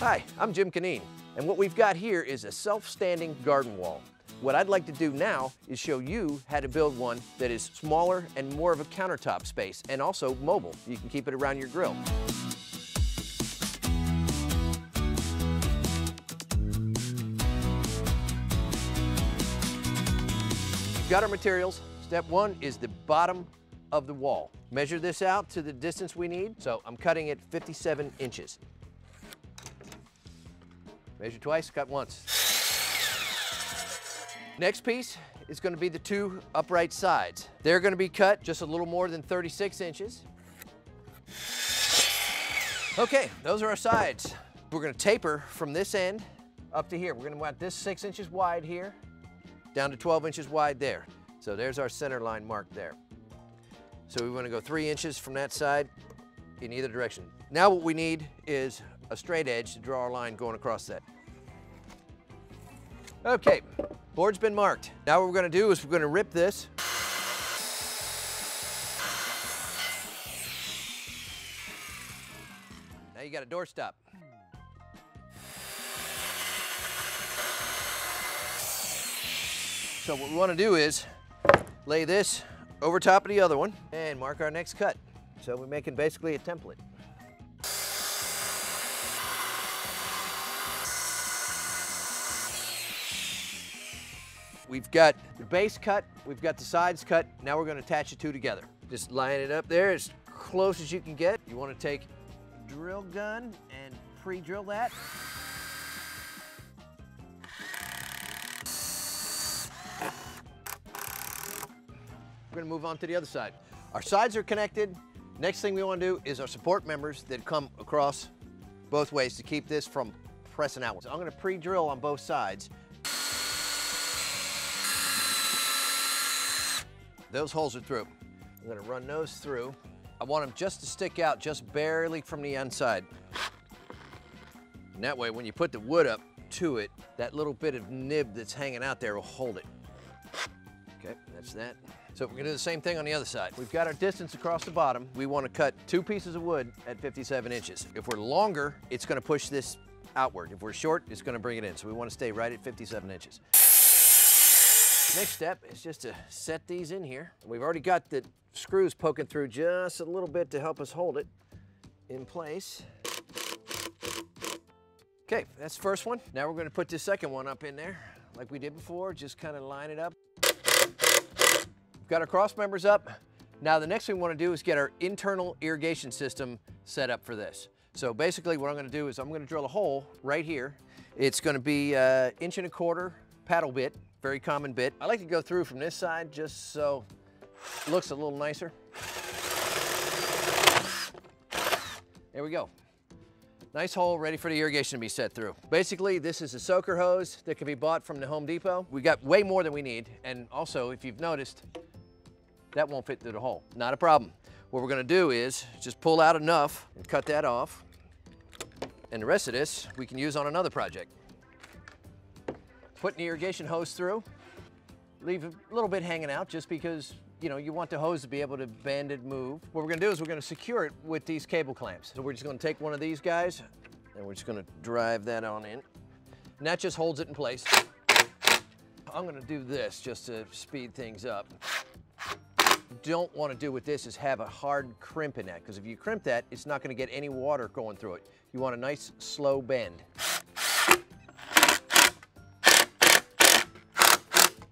Hi, I'm Jim Canine, and what we've got here is a self-standing garden wall. What I'd like to do now is show you how to build one that is smaller and more of a countertop space, and also mobile. You can keep it around your grill. We've got our materials. Step one is the bottom of the wall. Measure this out to the distance we need. So I'm cutting it 57 inches. Measure twice, cut once. Next piece is going to be the two upright sides. They're going to be cut just a little more than 36 inches. Okay, those are our sides. We're going to taper from this end up to here. We're going to want this 6 inches wide here, down to 12 inches wide there. So there's our center line marked there. So we want to go 3 inches from that side in either direction. Now what we need is a straight edge to draw our line going across that. Okay, board's been marked. Now what we're going to do is we're going to rip this. Now you got a doorstop. So what we want to do is lay this over top of the other one and mark our next cut. So we're making basically a template. We've got the base cut, we've got the sides cut, now we're going to attach the two together. Just line it up there as close as you can get. You want to take a drill gun and pre-drill that. We're going to move on to the other side. Our sides are connected. Next thing we want to do is our support members that come across both ways to keep this from pressing out. So I'm going to pre-drill on both sides. Those holes are through. I'm going to run those through. I want them just to stick out just barely from the inside. And that way, when you put the wood up to it, that little bit of nib that's hanging out there will hold it. Okay, that's that. So we're going to do the same thing on the other side. We've got our distance across the bottom. We want to cut 2 pieces of wood at 57 inches. If we're longer, it's going to push this outward. If we're short, it's going to bring it in. So we want to stay right at 57 inches. Next step is just to set these in here. We've already got the screws poking through just a little bit to help us hold it in place. Okay, that's the first one. Now we're going to put this second one up in there like we did before. Just kind of line it up. We've got our cross members up. Now the next thing we want to do is get our internal irrigation system set up for this. So basically what I'm going to do is I'm going to drill a hole right here. It's going to be 1.25 inch paddle bit. Very common bit. I like to go through from this side just so it looks a little nicer. There we go. Nice hole ready for the irrigation to be set through. Basically, this is a soaker hose that can be bought from the Home Depot. We got way more than we need. And also, if you've noticed, that won't fit through the hole. Not a problem. What we're gonna do is just pull out enough and cut that off. And the rest of this, we can use on another project. Putting the irrigation hose through, leave a little bit hanging out just because, you know, you want the hose to be able to bend and move. What we're gonna do is we're gonna secure it with these cable clamps. So we're just gonna take one of these guys and we're just gonna drive that on in. And that just holds it in place. I'm gonna do this just to speed things up. Don't wanna do with this is have a hard crimp in that, because if you crimp that, it's not gonna get any water going through it. You want a nice slow bend.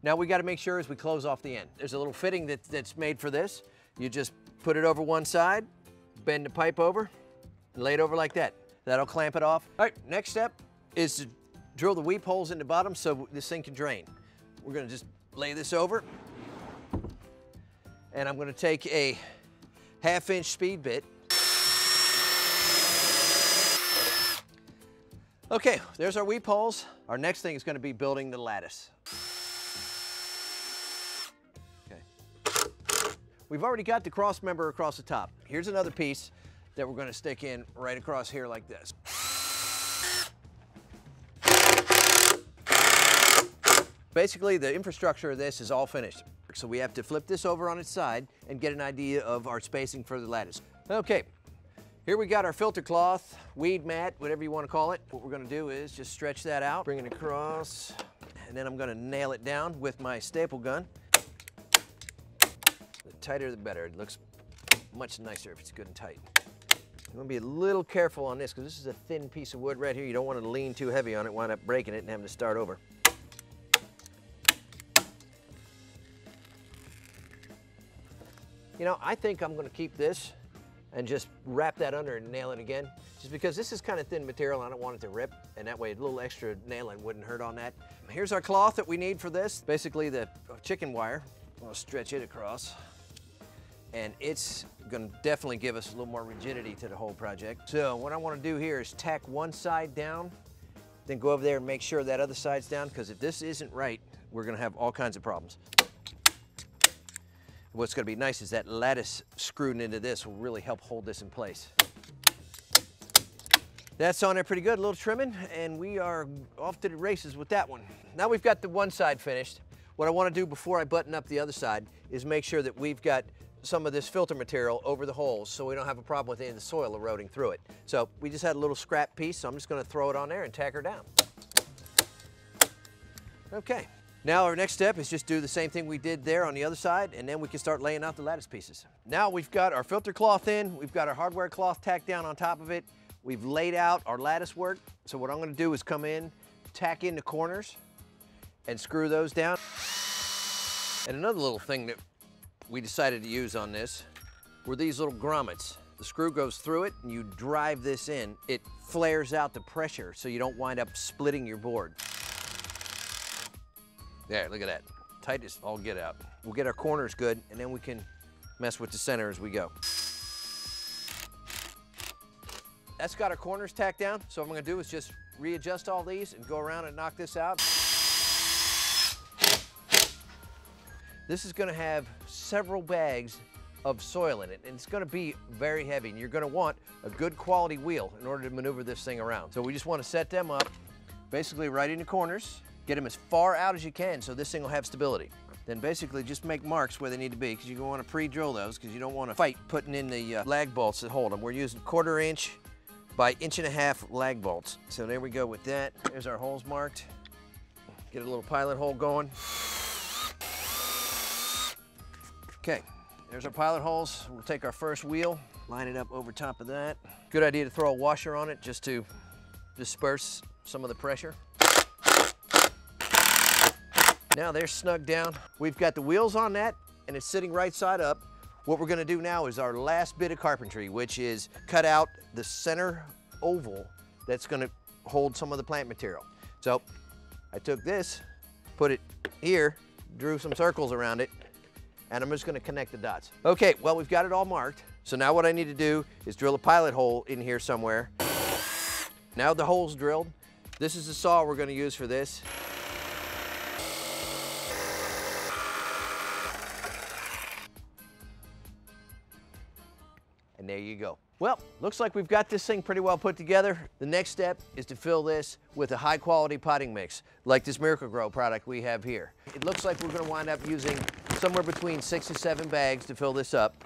Now we got to make sure as we close off the end. There's a little fitting that's made for this. You just put it over one side, bend the pipe over, and lay it over like that. That'll clamp it off. All right, next step is to drill the weep holes in the bottom so this thing can drain. We're going to just lay this over, and I'm going to take a 1/2 inch speed bit. Okay, there's our weep holes. Our next thing is going to be building the lattice. We've already got the cross member across the top. Here's another piece that we're going to stick in right across here like this. Basically, the infrastructure of this is all finished. So we have to flip this over on its side and get an idea of our spacing for the lattice. Okay, Here we got our filter cloth, weed mat, whatever you want to call it. What we're going to do is just stretch that out, bring it across, and then I'm going to nail it down with my staple gun. The tighter the better. It looks much nicer if it's good and tight. You want to be a little careful on this because this is a thin piece of wood right here. You don't want to lean too heavy on it, wind up breaking it and having to start over. You know, I think I'm going to keep this and just wrap that under and nail it again, just because this is kind of thin material. I don't want it to rip, and that way a little extra nailing wouldn't hurt on that. Here's our cloth that we need for this. Basically the chicken wire. I'll stretch it across, and it's going to definitely give us a little more rigidity to the whole project. So what I want to do here is tack one side down, then go over there and make sure that other side's down, because if this isn't right, we're going to have all kinds of problems. What's going to be nice is that lattice screwed into this will really help hold this in place. That's on there pretty good, a little trimming, and we are off to the races with that one. Now we've got the one side finished. What I want to do before I button up the other side is make sure that we've got some of this filter material over the holes so we don't have a problem with any of the soil eroding through it. So we just had a little scrap piece, so I'm just going to throw it on there and tack her down. Okay. Now our next step is just do the same thing we did there on the other side, and then we can start laying out the lattice pieces. Now we've got our filter cloth in, we've got our hardware cloth tacked down on top of it, we've laid out our lattice work. So what I'm going to do is come in, tack in the corners, and screw those down. And another little thing that we decided to use on this were these little grommets. The screw goes through it, and you drive this in. It flares out the pressure so you don't wind up splitting your board. There, look at that. Tight as all get out. We'll get our corners good, and then we can mess with the center as we go. That's got our corners tacked down, so what I'm gonna do is just readjust all these and go around and knock this out. This is gonna have several bags of soil in it, and it's gonna be very heavy, and you're gonna want a good quality wheel in order to maneuver this thing around. So we just wanna set them up, basically right in the corners. Get them as far out as you can so this thing will have stability. Then basically just make marks where they need to be, because you want to pre-drill those, because you don't want to fight putting in the lag bolts that hold them. We're using 1/4 inch by 1.5 inch lag bolts. So there we go with that. There's our holes marked. Get a little pilot hole going. Okay, there's our pilot holes. We'll take our first wheel, line it up over top of that. Good idea to throw a washer on it just to disperse some of the pressure. Now they're snug down. We've got the wheels on that, and it's sitting right side up. What we're gonna do now is our last bit of carpentry, which is cut out the center oval that's gonna hold some of the plant material. So I took this, put it here, drew some circles around it, and I'm just gonna connect the dots. Okay, well, we've got it all marked. So now what I need to do is drill a pilot hole in here somewhere. Now the hole's drilled. This is the saw we're gonna use for this. And there you go. Well, looks like we've got this thing pretty well put together. The next step is to fill this with a high quality potting mix, like this Miracle-Gro product we have here. It looks like we're gonna wind up using somewhere between 6 to 7 bags to fill this up.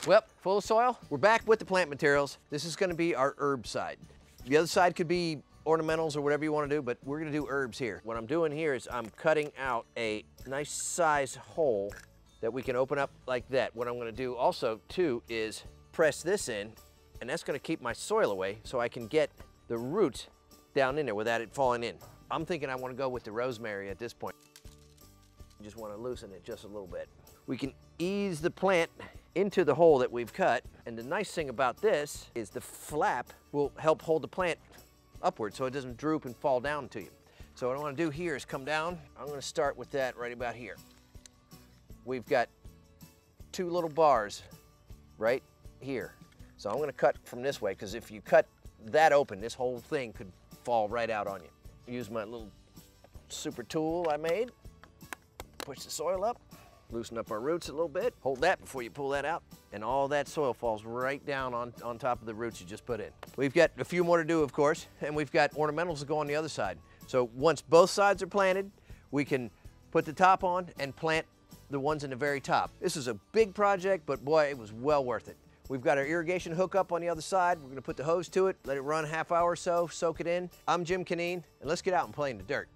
Well, full of soil. We're back with the plant materials. This is gonna be our herb side. The other side could be ornamentals or whatever you wanna do, but we're gonna do herbs here. What I'm doing here is I'm cutting out a nice size hole that we can open up like that. What I'm gonna do also too is press this in, and that's gonna keep my soil away so I can get the roots down in there without it falling in. I'm thinking I wanna go with the rosemary at this point. Just wanna loosen it just a little bit. We can ease the plant into the hole that we've cut, and the nice thing about this is the flap will help hold the plant upward so it doesn't droop and fall down to you. So what I wanna do here is come down. I'm gonna start with that right about here. We've got 2 little bars right here. So I'm gonna cut from this way, because if you cut that open, this whole thing could fall right out on you. Use my little super tool I made. Push the soil up, loosen up our roots a little bit. Hold that before you pull that out, and all that soil falls right down on top of the roots you just put in. We've got a few more to do, of course, and we've got ornamentals to go on the other side. So once both sides are planted, we can put the top on and plant the ones in the very top. This is a big project, but boy, it was well worth it. We've got our irrigation hookup on the other side. We're gonna put the hose to it, let it run a half hour or so, soak it in. I'm Jim Canine, and let's get out and play in the dirt.